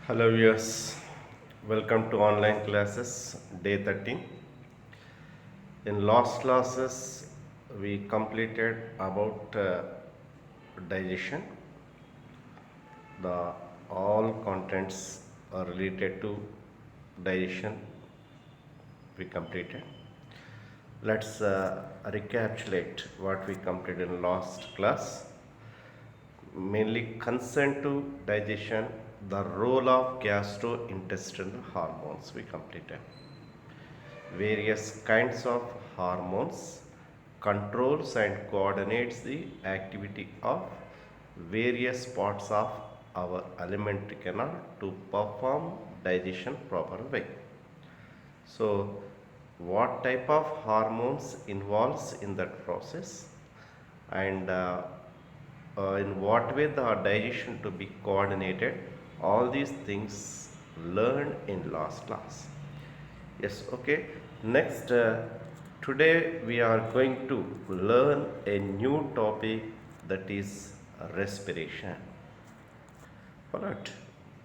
Hello viewers, welcome to online classes day 13. In last classes we completed about digestion. The all contents are related to digestion we completed. Let's recapitulate what we completed in last class. Mainly concerned to digestion, the role of gastrointestinal hormones we completed. Various kinds of hormones controls and coordinates the activity of various parts of our alimentary canal to perform digestion proper way. So what type of hormones involves in that process, and in what way the digestion to be coordinated, all these things learned in last class. Yes, okay. Next, today we are going to learn a new topic, that is respiration. Alright,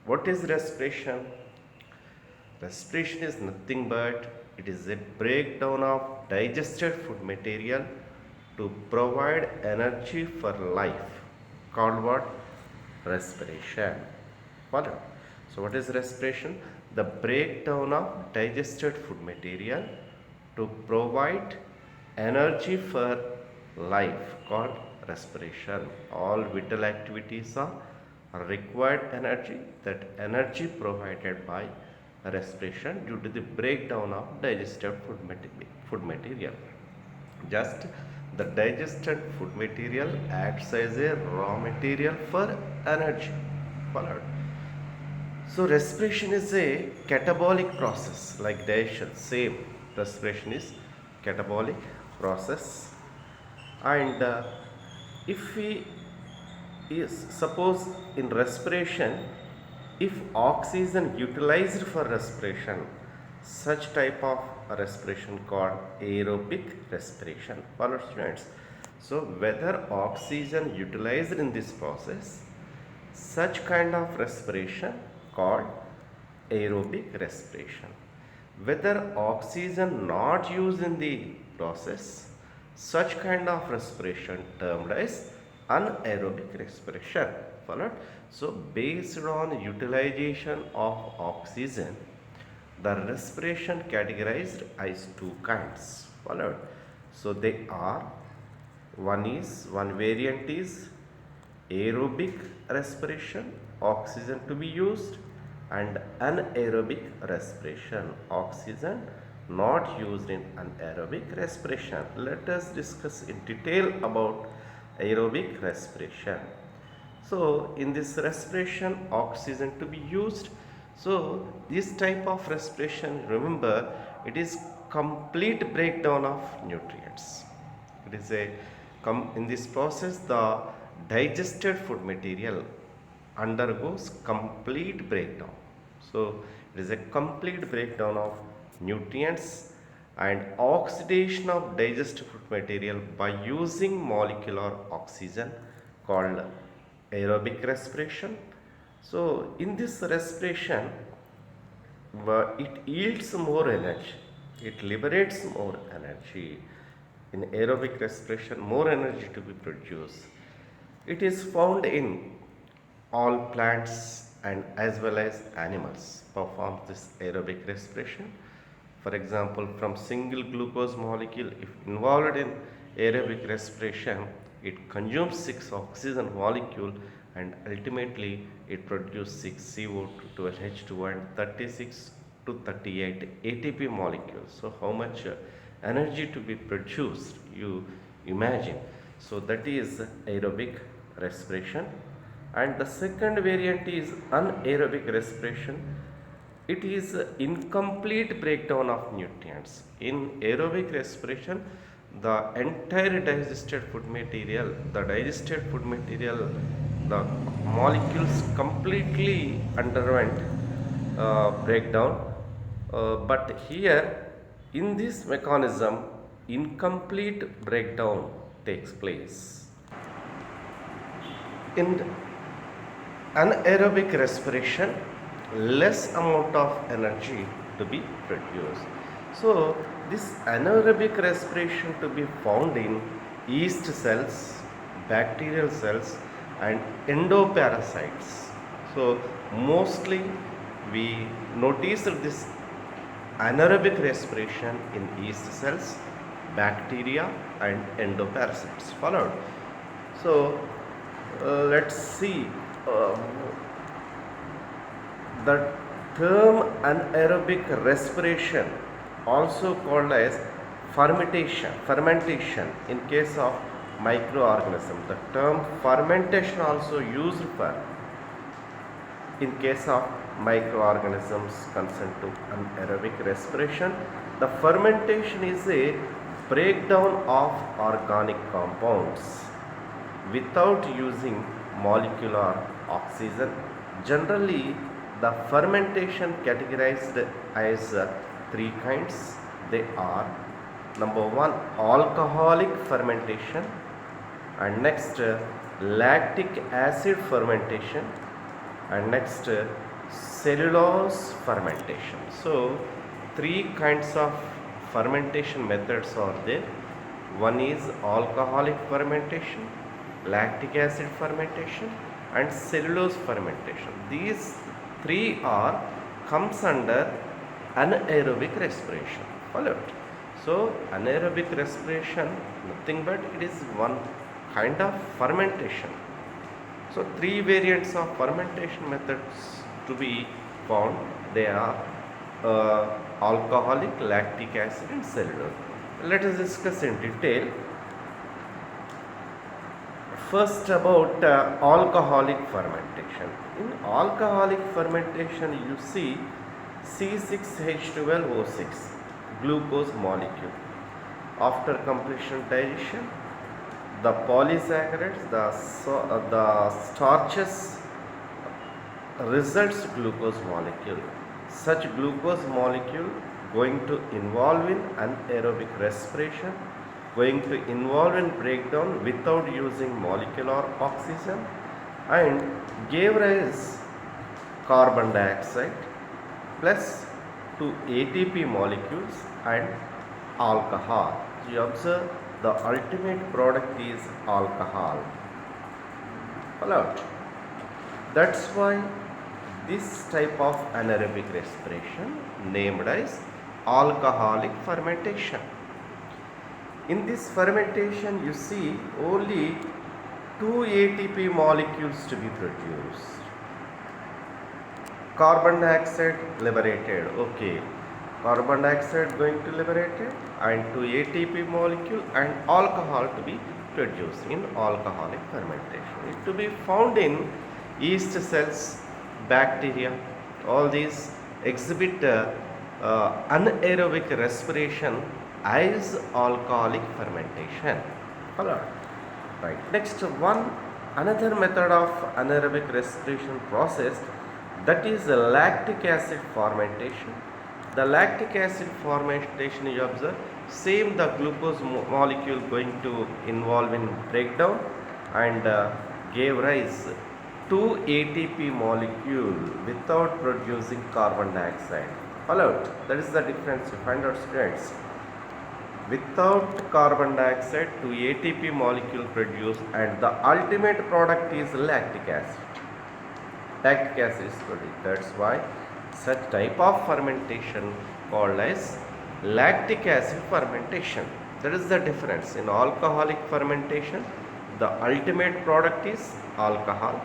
what is respiration? Respiration is nothing but it is a breakdown of digested food material to provide energy for life, called what? Respiration. Follow. So what is respiration? The breakdown of digested food material to provide energy for life, called respiration. All vital activities are required energy, that energy provided by respiration due to the breakdown of digested food material. Just the digested food material acts as a raw material for energy. Followed. So respiration is a catabolic process like digestion. Same, respiration is catabolic process. And if we is suppose in respiration, if oxygen utilized for respiration, such type of respiration called aerobic respiration. Follow students. So whether oxygen utilized in this process, such kind of respiration called aerobic respiration. Whether oxygen not used in the process, such kind of respiration termed as anaerobic respiration. Followed. So based on utilization of oxygen, the respiration categorized as two kinds. Followed. So they are, one variant is aerobic respiration, oxygen to be used, and anaerobic respiration, oxygen not used in anaerobic respiration. Let us discuss in detail about aerobic respiration. So in this respiration, oxygen to be used. So this type of respiration, remember, it is complete breakdown of nutrients. It is a in this process the digested food material undergoes complete breakdown. So it is a complete breakdown of nutrients and oxidation of digested food material by using molecular oxygen, called aerobic respiration. So in this respiration, it yields more energy, it liberates more energy. In aerobic respiration, more energy to be produced. It is found in all plants and as well as animals perform this aerobic respiration. For example, from single glucose molecule, if involved in aerobic respiration, it consumes 6 oxygen molecule and ultimately it produces 6 CO2, 12 H2 and 36 to 38 ATP molecules. So how much energy to be produced, you imagine. So that is aerobic respiration. And the second variant is anaerobic respiration. It is incomplete breakdown of nutrients. In aerobic respiration, the entire digested food material, the molecules completely underwent breakdown. But here in this mechanism, incomplete breakdown takes place. In anaerobic respiration, less amount of energy to be produced. So this anaerobic respiration to be found in yeast cells, bacterial cells and endoparasites. So mostly we notice this anaerobic respiration in yeast cells, bacteria and endoparasites. Followed. So let's see the term anaerobic respiration, also called as fermentation in case of microorganism. The term fermentation also used for in case of microorganisms concerned to anaerobic respiration. The fermentation is a breakdown of organic compounds without using molecular oxygen. Generally, the fermentation categorized as three kinds. They are number one, alcoholic fermentation, and next lactic acid fermentation, and next cellulose fermentation. So three kinds of fermentation methods are there. One is alcoholic fermentation, lactic acid fermentation and cellulose fermentation. These three are comes under anaerobic respiration. Follow it. So anaerobic respiration, nothing but it is one kind of fermentation. So three variants of fermentation methods to be found. They are alcoholic, lactic acid and cellulose. Let us discuss in detail. First about alcoholic fermentation. In alcoholic fermentation you see C6H12O6 glucose molecule. After completion digestion, the polysaccharides, the starches results glucose molecule. Such glucose molecule going to involve in anaerobic respiration, going to involve in breakdown without using molecular oxygen and gave rise carbon dioxide plus two ATP molecules and alcohol. You observe the ultimate product is alcohol. Followed. That's why this type of anaerobic respiration named as alcoholic fermentation. In this fermentation you see only two ATP molecules to be produced. Carbon dioxide liberated, okay, carbon dioxide going to liberated and two ATP molecule and alcohol to be produced in alcoholic fermentation. It to be found in yeast cells, bacteria. All these exhibit anaerobic respiration as alcoholic fermentation. Right. Next one, another method of anaerobic respiration process, that is lactic acid fermentation. The lactic acid fermentation you observe, same the glucose molecule going to involve in breakdown and gave rise to ATP molecule without producing carbon dioxide. Followed. That is the difference you find out, students. Without carbon dioxide, two ATP molecule produced and the ultimate product is lactic acid. Lactic acid is produced. That's why such type of fermentation called as lactic acid fermentation. That is the difference. In alcoholic fermentation, the ultimate product is alcohol.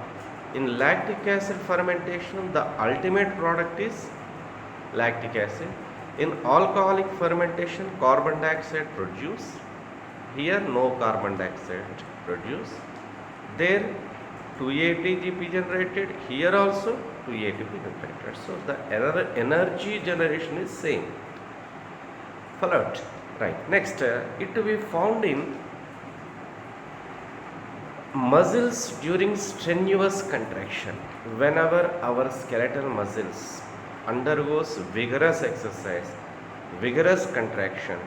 In lactic acid fermentation, the ultimate product is lactic acid. In alcoholic fermentation, carbon dioxide produced. Here no carbon dioxide produced. There 2 ATP generated. Here also 2 ATP generated. So the energy generation is same. Followed. Right. Next, it to be found in muscles during strenuous contraction. Whenever our skeletal muscles undergoes vigorous exercise, vigorous contraction,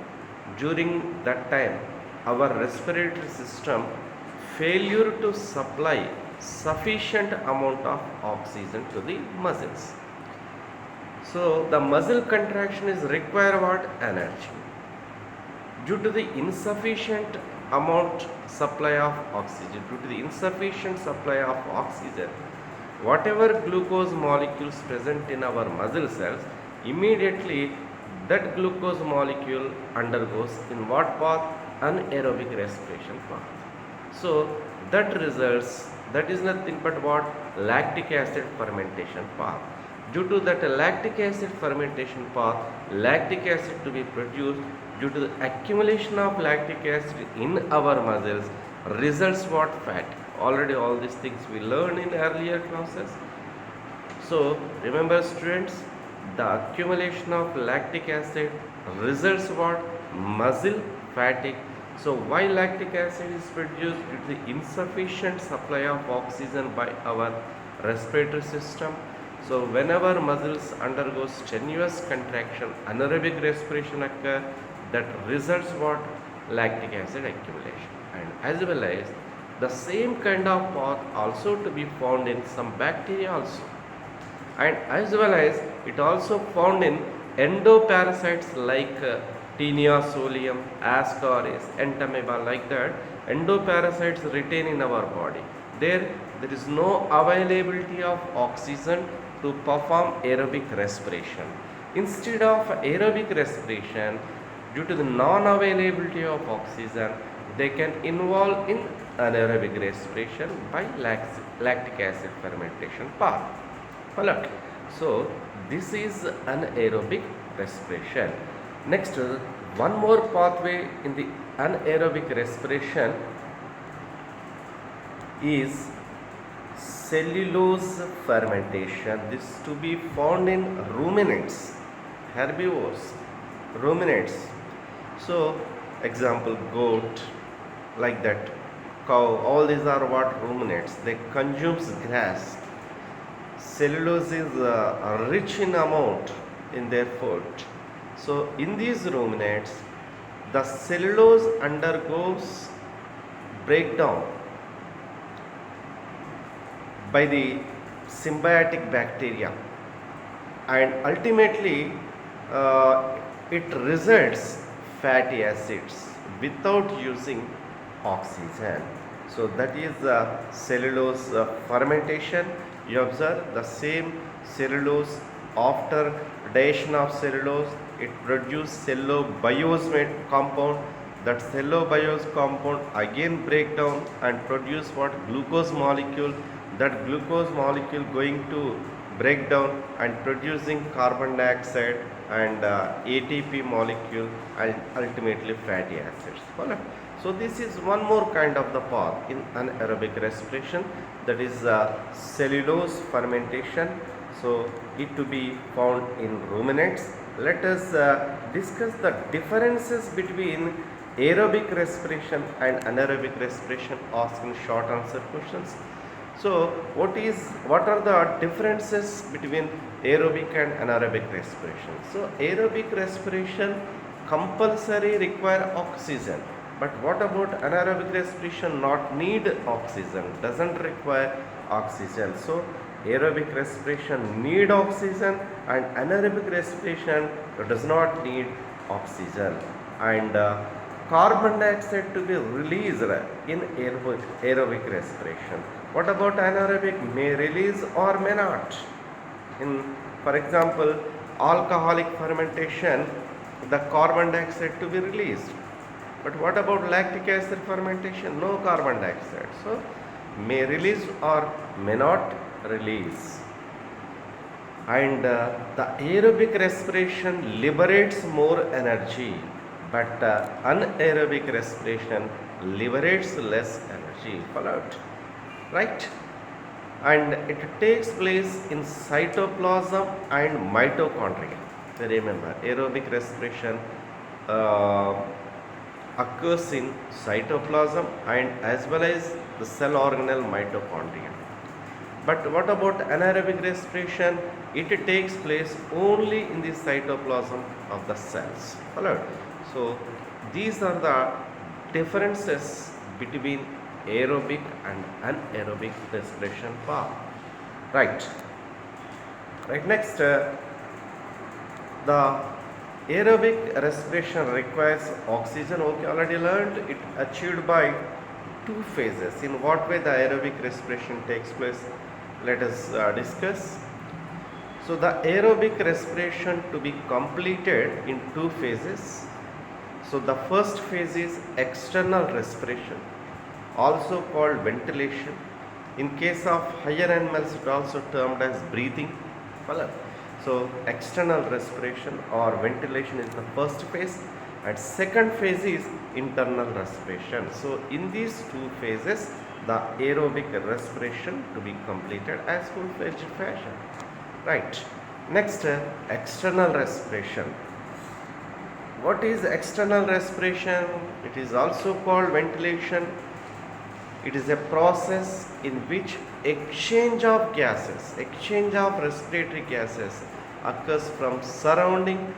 during that time our respiratory system failure to supply sufficient amount of oxygen to the muscles. So the muscle contraction is require what? Energy. Due to the insufficient amount supply of oxygen, due to the insufficient supply of oxygen, whatever glucose molecules present in our muscle cells, immediately that glucose molecule undergoes in what path? Anaerobic respiration path. So that results, that is nothing but what? Lactic acid fermentation path. Due to that lactic acid fermentation path, lactic acid to be produced, due to the accumulation of lactic acid in our muscles, results what? Fat. Already all these things we learned in earlier classes. So remember students, the accumulation of lactic acid results what? Muscle fatigue. So why lactic acid is produced? Due to the insufficient supply of oxygen by our respiratory system. So whenever muscles undergo strenuous contraction, anaerobic respiration occur, that results what? Lactic acid accumulation. And as well as the same kind of path also to be found in some bacteria also. And as well as it also found in endoparasites like Taenia solium, Ascaris, Entamoeba, like that. Endoparasites retain in our body. There is no availability of oxygen to perform aerobic respiration. Instead of aerobic respiration, due to the non-availability of oxygen, they can involve in anaerobic respiration by lactic acid fermentation path. Alright. So this is anaerobic respiration. Next, one more pathway in the anaerobic respiration is cellulose fermentation. This to be found in ruminants, herbivores, ruminants. So example, goat, like that, cow, all these are what? Ruminants. They consumes grass. Cellulose is rich in amount in their food. So in these ruminants, the cellulose undergoes breakdown by the symbiotic bacteria, and ultimately it results fatty acids without using oxygen. So that is cellulose fermentation. You observe the same cellulose, after digestion of cellulose, it produces cellobiose compound. That cellobiose compound again break down and produce what? Glucose molecule. That glucose molecule going to break down and producing carbon dioxide and ATP molecule and ultimately fatty acids. Alright. So this is one more kind of the path in anaerobic respiration, that is cellulose fermentation. So it to be found in ruminants. Let us discuss the differences between aerobic respiration and anaerobic respiration, asking short answer questions. So what are the differences between aerobic and anaerobic respiration? So aerobic respiration compulsory require oxygen, but what about anaerobic respiration? Not need oxygen, doesn't require oxygen. So aerobic respiration need oxygen and anaerobic respiration does not need oxygen. And carbon dioxide to be released in aerobic respiration. What about anaerobic? May release or may not. In, for example, alcoholic fermentation, the carbon dioxide to be released. But what about lactic acid fermentation? No carbon dioxide. So may release or may not release. And the aerobic respiration liberates more energy, but anaerobic respiration liberates less energy. Followed, right? And it takes place in cytoplasm and mitochondria. Remember, aerobic respiration occurs in cytoplasm and as well as the cell organelle mitochondria. But what about anaerobic respiration? It takes place only in the cytoplasm of the cells. Followed. So these are the differences between aerobic and anaerobic respiration path. Right. Next, The aerobic respiration requires oxygen. Okay, already learned it achieved by two phases. In what way the aerobic respiration takes place? Let us discuss. So the aerobic respiration to be completed in two phases. So the first phase is external respiration, also called ventilation. In case of higher animals, it also termed as breathing. Follow? So external respiration or ventilation is the first phase, and second phase is internal respiration. So in these two phases, the aerobic respiration to be completed as full-fledged fashion. Right. Next, external respiration. What is external respiration? It is also called ventilation. It is a process in which exchange of gases, exchange of respiratory gases occurs from surrounding,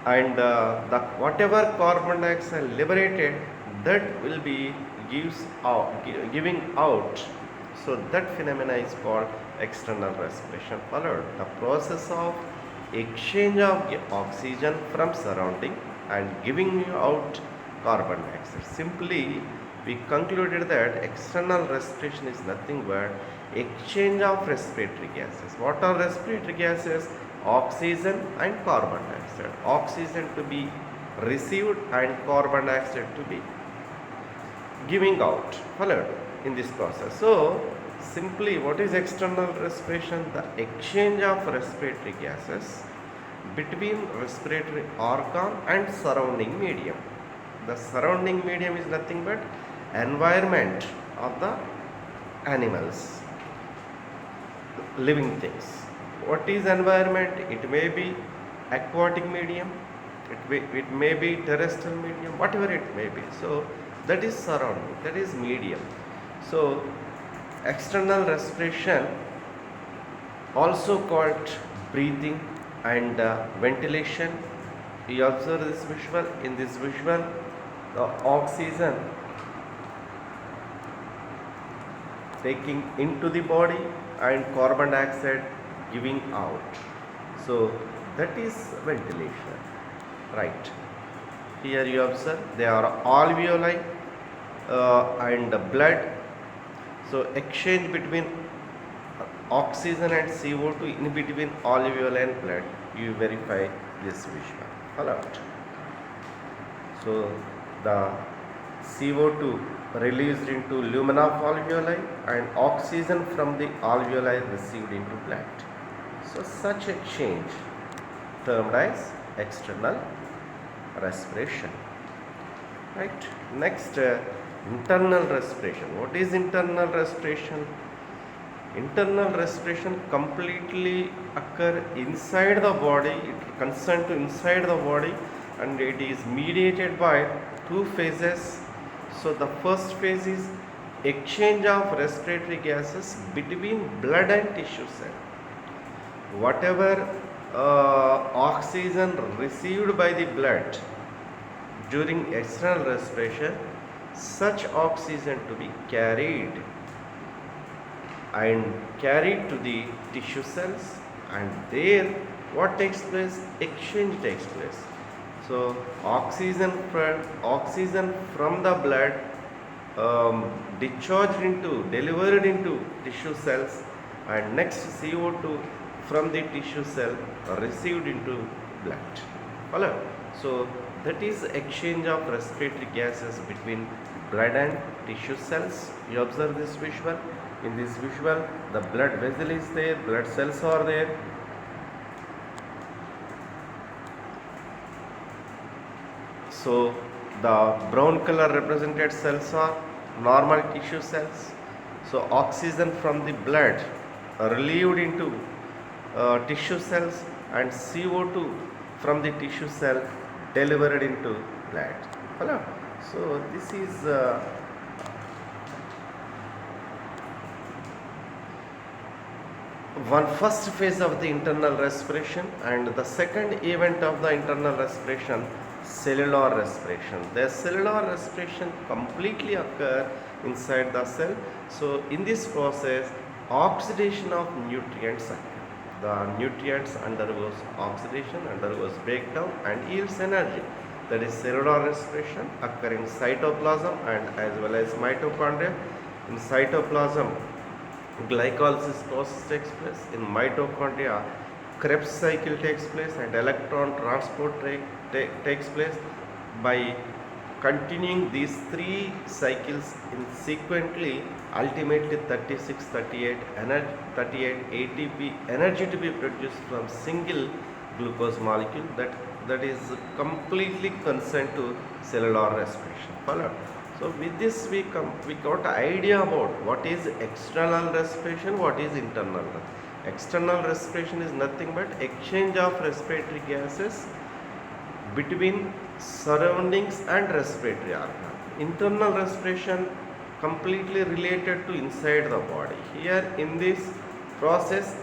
and the whatever carbon dioxide liberated, that will be giving out. So that phenomena is called external respiration. Followed the process of exchange of oxygen from surrounding and giving out carbon dioxide. Simply we concluded that external respiration is nothing but exchange of respiratory gases. What are respiratory gases? Oxygen and carbon dioxide. Oxygen to be received and carbon dioxide to be giving out. Followed in this process. So simply what is external respiration? The exchange of respiratory gases between respiratory organ and surrounding medium. The surrounding medium is nothing but environment of the animals, living things. What is environment? It may be aquatic medium, it may be terrestrial medium, whatever it may be. So that is surrounding, that is medium. So external respiration, also called breathing and ventilation. You observe this visual. In this visual, the oxygen taking into the body and carbon dioxide giving out. So that is ventilation. Right. Here you observe they are alveoli and blood. So exchange between oxygen and CO2 in between alveoli and blood. You verify this visual. Follow it. So the CO2 released into lumen of alveoli and oxygen from the alveoli received into blood. So such exchange termed as external respiration. Right. Next, internal respiration. What is internal respiration? Internal respiration completely occur inside the body. It concerns to inside the body, and it is mediated by two phases. So the first phase is exchange of respiratory gases between blood and tissue cell. Whatever oxygen received by the blood during external respiration, such oxygen to be carried to the tissue cells, and there what takes place? Exchange takes place. So oxygen from the blood delivered into tissue cells, and next CO2 from the tissue cell received into blood. Follow? So that is exchange of respiratory gases between blood and tissue cells. You observe this visual. In this visual, the blood vessel is there, blood cells are there. So the brown color represented cells are normal tissue cells. So oxygen from the blood relieved into tissue cells, and CO2 from the tissue cell delivered into blood. Hello. So this is one first phase of the internal respiration, and the second event of the internal respiration, cellular respiration. The cellular respiration completely occur inside the cell. So in this process, oxidation of nutrients occur. The nutrients undergoes oxidation, undergoes breakdown and yields energy. That is cellular respiration occur in cytoplasm and as well as mitochondria. In cytoplasm, glycolysis process takes place. In mitochondria, Krebs cycle takes place and electron transport takes place. By continuing these three cycles in sequentially, ultimately 36, 38 energy, 38 ATP energy to be produced from single glucose molecule that is completely concerned to cellular respiration. Follow? So with this we got idea about what is external respiration, what is internal. External respiration is nothing but exchange of respiratory gases between surroundings and respiratory organ. Internal respiration completely related to inside the body. Here in this process,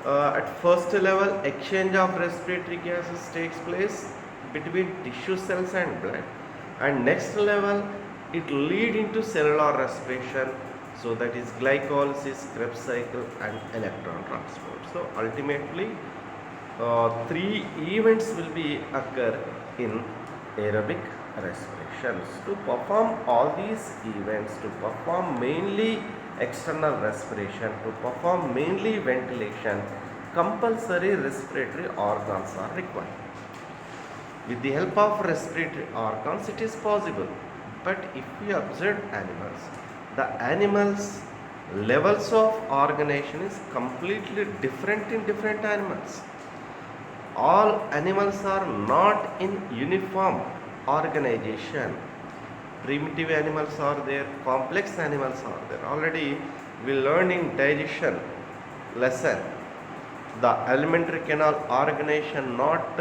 at first level, exchange of respiratory gases takes place between tissue cells and blood, and next level it lead into cellular respiration. So that is glycolysis, Krebs cycle and electron transport. So ultimately three events will be occur in aerobic respirations. To perform all these events, to perform mainly external respiration, to perform mainly ventilation, compulsory respiratory organs are required. With the help of respiratory organs, it is possible. But if we observe animals, the animals' levels of organization is completely different in different animals. All animals are not in uniform organization. Primitive animals are there, complex animals are there. Already we learned in digestion lesson the alimentary canal organization not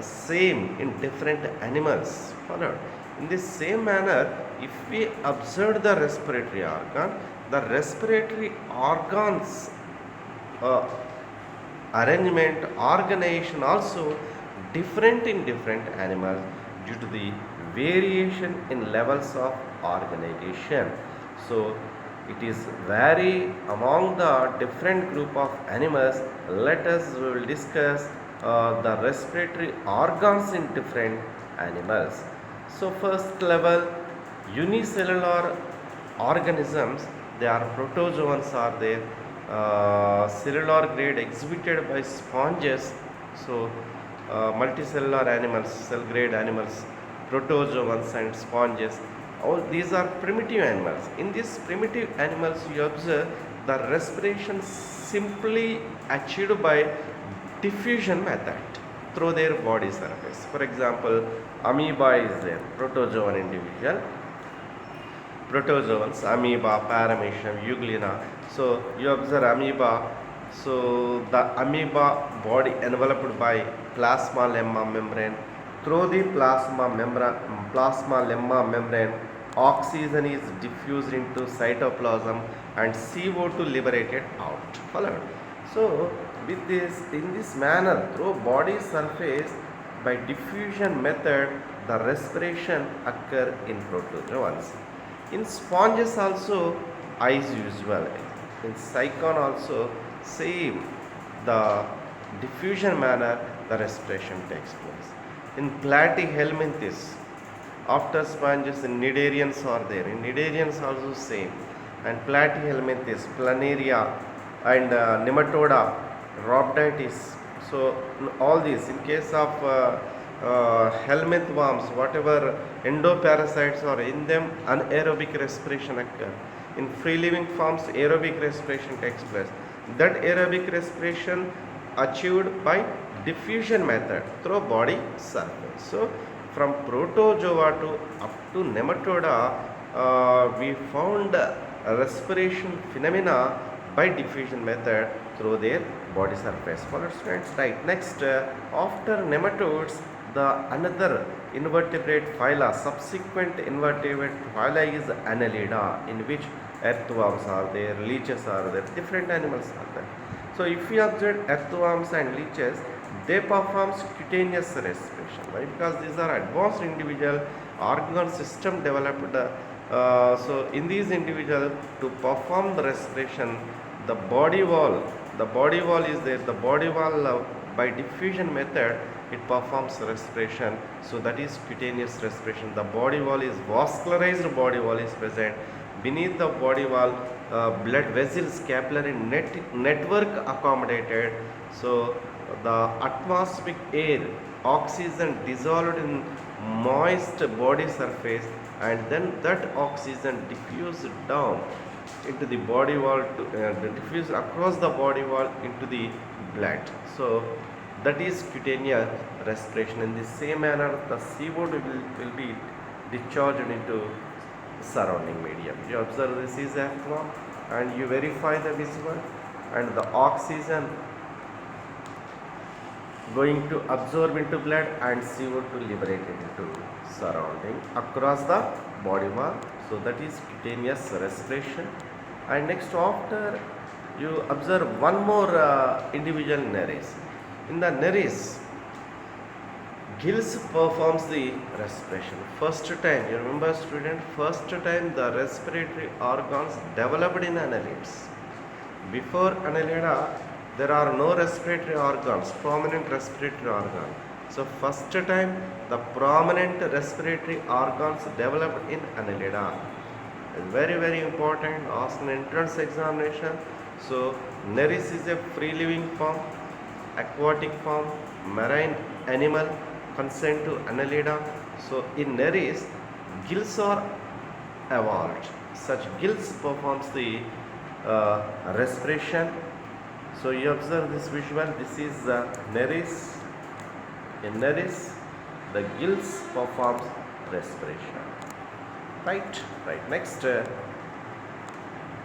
same in different animals. Followed. In this same manner, if we observe the respiratory organ, the respiratory organs arrangement, organization also different in different animals due to the variation in levels of organization. So it is vary among the different group of animals. Let us we will discuss the respiratory organs in different animals. So first level, unicellular organisms, they are protozoans are there. Cellular grade exhibited by sponges. So multicellular animals, cell grade animals, protozoans and sponges, all these are primitive animals. In these primitive animals you observe the respiration simply achieved by diffusion method through their body surface. For example, amoeba is there, protozoan individual, protozoans, amoeba, paramecium, euglena. So you observe amoeba. So the amoeba body enveloped by plasma lemma membrane. Through the plasma lemma membrane, oxygen is diffused into cytoplasm and CO2 liberated out. Followed. So with this, in this manner, through body surface by diffusion method, the respiration occur in protozoans. In sponges also as usual. In cycon also same, the diffusion manner the respiration takes place. In platyhelminthes, after sponges, in cnidarians are there. In cnidarians also same. And platyhelminthes, planaria and nematoda, rhabditis. So all these in case of helminth worms, whatever endoparasites are in them, anaerobic respiration occurs. In free living forms, aerobic respiration takes place. That aerobic respiration achieved by diffusion method through body surface. So from protozoa to up to nematoda, we found respiration phenomena by diffusion method through their body surface. Follow students, right? Next, after nematodes, the another invertebrate phyla, subsequent invertebrate phyla is Annelida, in which earthworms are there, leeches are there, different animals are there. So if we observe earthworms and leeches, they perform cutaneous respiration. Why? Because these are advanced individual organ system developed. So in these individuals, to perform the respiration, the body wall, The body wall is there. The body wall by diffusion method it performs respiration. So that is cutaneous respiration. The body wall is vascularized body wall is present. Beneath the body wall, blood vessels, capillary network accommodated. So the atmospheric air, oxygen dissolved in moist body surface, and then that oxygen diffused down into the body wall to diffuse across the body wall into the blood. So that is cutaneous respiration. In the same manner, the CO2 will be discharged into surrounding medium. You observe this is F1 and you verify the visual, and the oxygen going to absorb into blood and CO2 liberated into surrounding across the body wall. So that is cutaneous respiration. And next, after you observe one more individual nares. In the nares, gills performs the respiration. First time, you remember student, first time the respiratory organs developed in annelids. Before annelida, there are no respiratory organs, prominent respiratory organ. So first time the prominent respiratory organs developed in annelida. Very important, asked in entrance examination. So nares is a free living form, aquatic form, marine animal, consent to annelida. So in nares, gills are evolved. Such gills performs the respiration. So you observe this visual. This is nares. In nares, the gills performs respiration. Right. Next,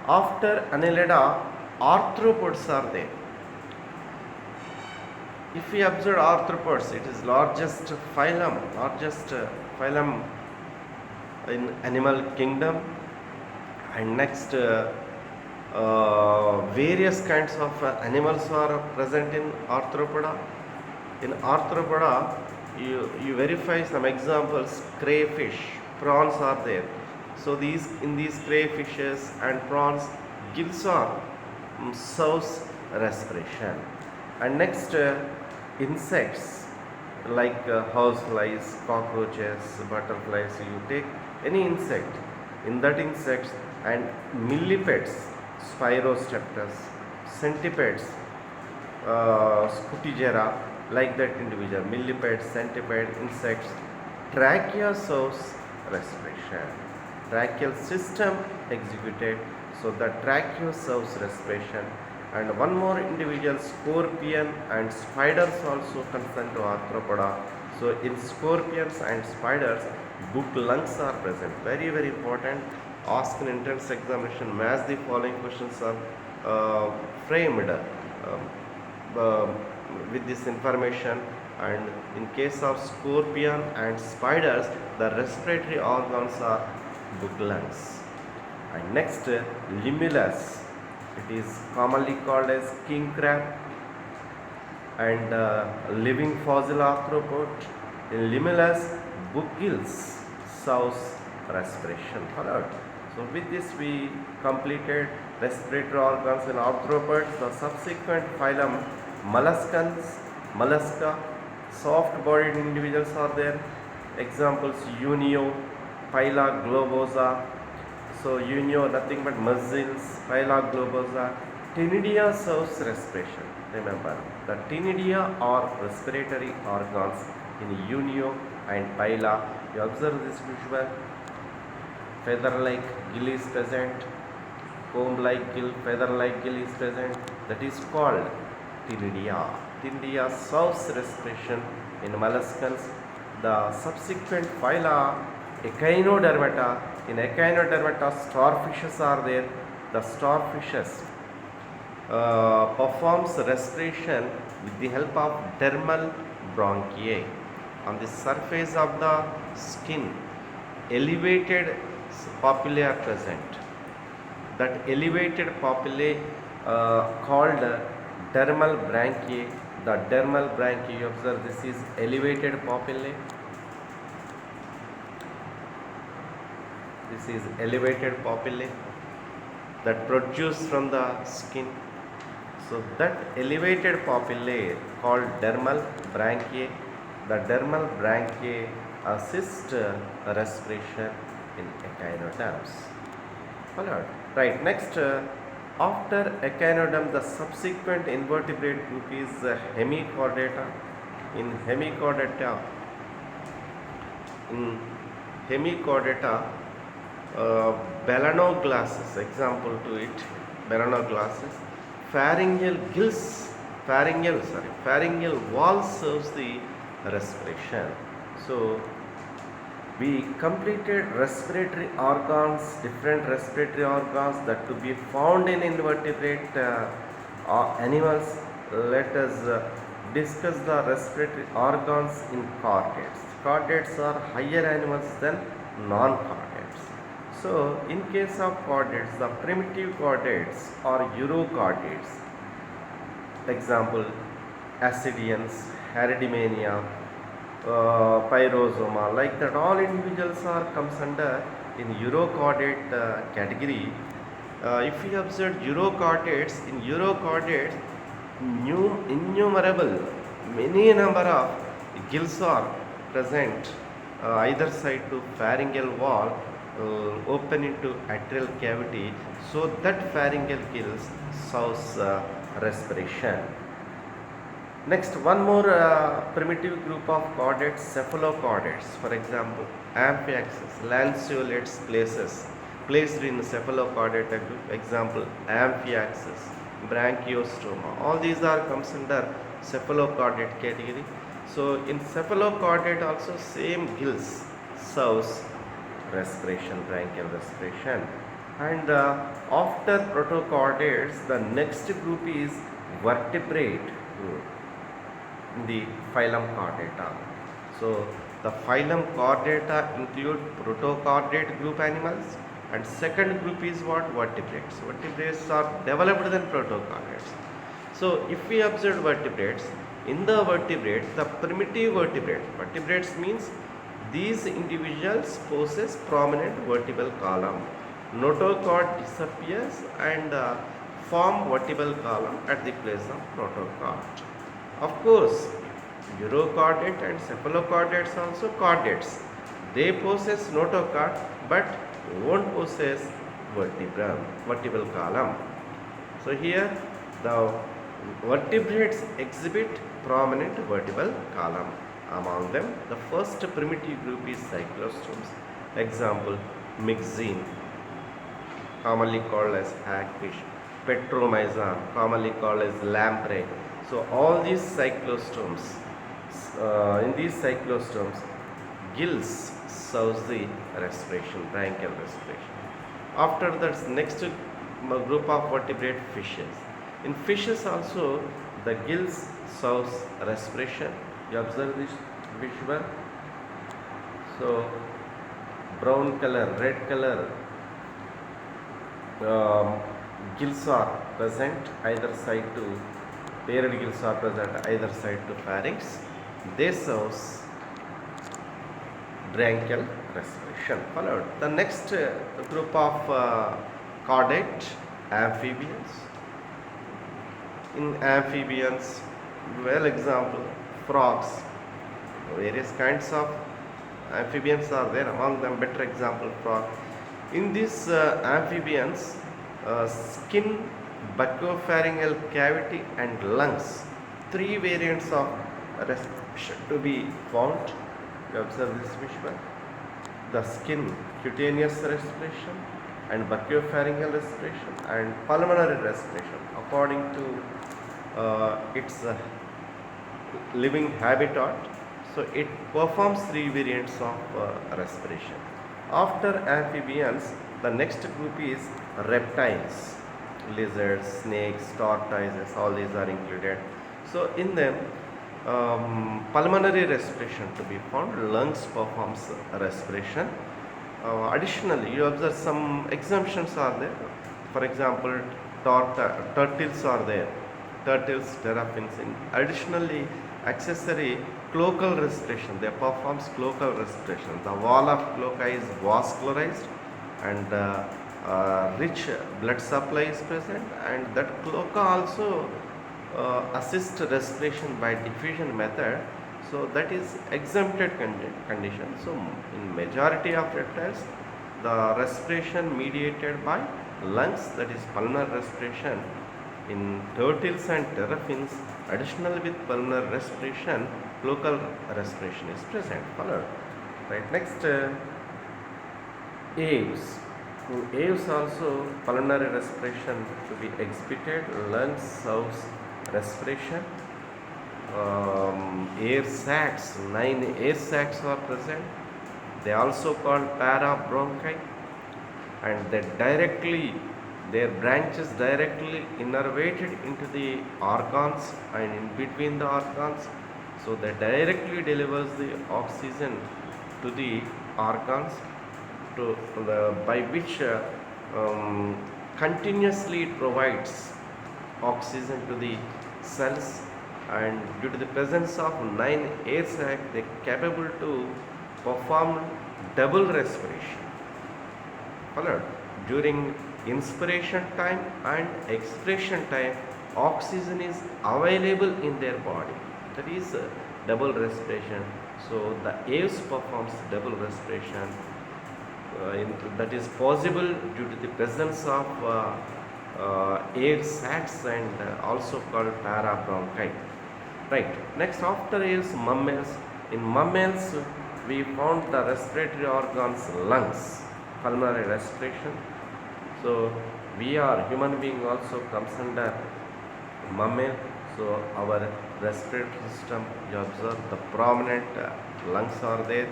after annelida, arthropods are there. If we observe arthropods, it is largest phylum in animal kingdom. And next, various kinds of animals are present in arthropoda. In arthropoda, you verify some examples. Crayfish, prawns are there. So in these crayfishes and prawns, gills are serves respiration. And next, insects like houseflies, cockroaches, butterflies. You take any insect. In that insects and millipedes, Spirosteptus, centipedes, Scutigera, like that individual, millipedes, centipede, insects. Trachea serves respiration. Tracheal system executed, so the trachea serves respiration. And one more individual, scorpion and spiders also consent to arthropoda. So in scorpions and spiders, book lungs are present. Very important. Asked in entrance examination, match the following questions are framed with this information. And in case of scorpion and spiders, the respiratory organs are book lungs. And next, limulus. It is commonly called as king crab and living fossil arthropod. In limulus, book gills serves respiration. Alright. So with this we completed respiratory organs in arthropods. The subsequent phylum molluscans, mollusca, soft-bodied individuals are there. Examples Unio, Phyla globosa. So Unio nothing but mussels, Phyla globosa. Ctenidia serves respiration. Remember, the ctenidia are respiratory organs in Unio and Phyla. You observe this visual. Feather-like gill is present, comb-like gill, feather-like gill is present. That is called ctenidia. Ctenidia serves respiration in molluscans. The subsequent phyla, Echinodermata. In Echinodermata, starfishes are there. The starfishes performs respiration with the help of dermal bronchi. On the surface of the skin, elevated papillae are present. That elevated papillae called dermal branchiae. The dermal branchiae, you observe this is elevated papillae. This is elevated papillae that protrudes from the skin. So that elevated papillae called dermal branchiae, the dermal branchiae assist respiration in echinoderms. Followed. Right. Next, after echinoderm, the subsequent invertebrate group is hemichordata. In hemichordata, in hemichordata, balanoglossus, example to it, balanoglossus, pharyngeal wall serves the respiration. So we completed respiratory organs, different respiratory organs that to be found in invertebrate animals. Let us discuss the respiratory organs in chordates. Chordates are higher animals than non-chordates. So in case of chordates, the primitive chordates are urochordates. Example, Ascidians, Heredimania, Pyrosoma, like that all individuals are comes under in urochordate category. If we observe urochordates, in urochordates innumerable many number of gills are present either side to pharyngeal wall open into atrial cavity, so that pharyngeal gills serves respiration. Next, one more primitive group of chordates, cephalochordates. For example, Amphiaxis, lanceolates placed in cephalochordata group. Example, Amphiaxis, Branchiostoma. All these are comes under cephalochordate category. So in cephalochordate also same gills serves respiration, branchial respiration. And after protochordates, the next group is vertebrate group in the phylum Chordata. So the phylum Chordata include protochordate group animals, and second group is what? Vertebrates. Vertebrates are developed than protochordates. So if we observe vertebrates, in the vertebrates, the primitive vertebrates means these individuals possess prominent vertebral column. Notochord disappears and form vertebral column at the place of protochord. Of course, urochordate and cephalochordates also chordates. They possess notochord but won't possess vertebral column. So here the vertebrates exhibit prominent vertebral column. Among them, the first primitive group is cyclostomes. Example, myxine, commonly called as hagfish, Petromyzon, commonly called as lamprey. So all these cyclostomes, in these cyclostomes, gills serves the respiration, branchial respiration. After that, next group of vertebrate fishes. In fishes also, the gills serves respiration. You observe this visual. So brown color, red color, gills are present either side to paired gills are present either side to pharynx. They serves branchial respiration. Followed the next group of chordate, amphibians. In amphibians, well, example, frogs. Various kinds of amphibians are there, among them better example frog. In these amphibians, skin, buccopharyngeal cavity and lungs, three variants of respiration to be found. You observe this visual. The skin, cutaneous respiration and buccopharyngeal respiration and pulmonary respiration according to its living habitat. So it performs three variants of respiration. After amphibians, the next group is reptiles, lizards, snakes, tortoises, all these are included. So in them, pulmonary respiration to be found, lungs performs respiration. Additionally, you observe some exemptions are there. For example, turtles are there. Turtles, terrapins. Additionally, accessory cloacal respiration. They performs cloacal respiration. The wall of cloaca is vascularized and rich blood supply is present, and that cloaca also assist respiration by diffusion method, so that is exempted condition. So in majority of reptiles, the respiration mediated by lungs, that is pulmonary respiration. In turtles and terrapins, additional with pulmonary respiration, local respiration is present. Followed. Right. Next, aves. In aves also pulmonary respiration to be exhibited. Lungs serves respiration. Air sacs, 9 air sacs are present. They also called parabronchi, and their branches directly innervated into the organs and in between the organs, so they directly delivers the oxygen to the organs, by which continuously it provides oxygen to the cells, and due to the presence of 9 air sacs, they are capable to perform double respiration. Followed. During inspiration time and expiration time, oxygen is available in their body. That is double respiration. So the aves performs double respiration. That is possible due to the presence of air sacs, and also called parabronchi. Right. Next, after aves, mammals. In mammals, we found the respiratory organs lungs, pulmonary respiration. So human being also comes under mammal. So our respiratory system, you observe the prominent lungs are there.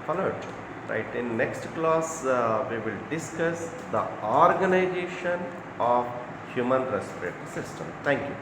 Followed. Right. In next class, we will discuss the organization of human respiratory system. Thank you.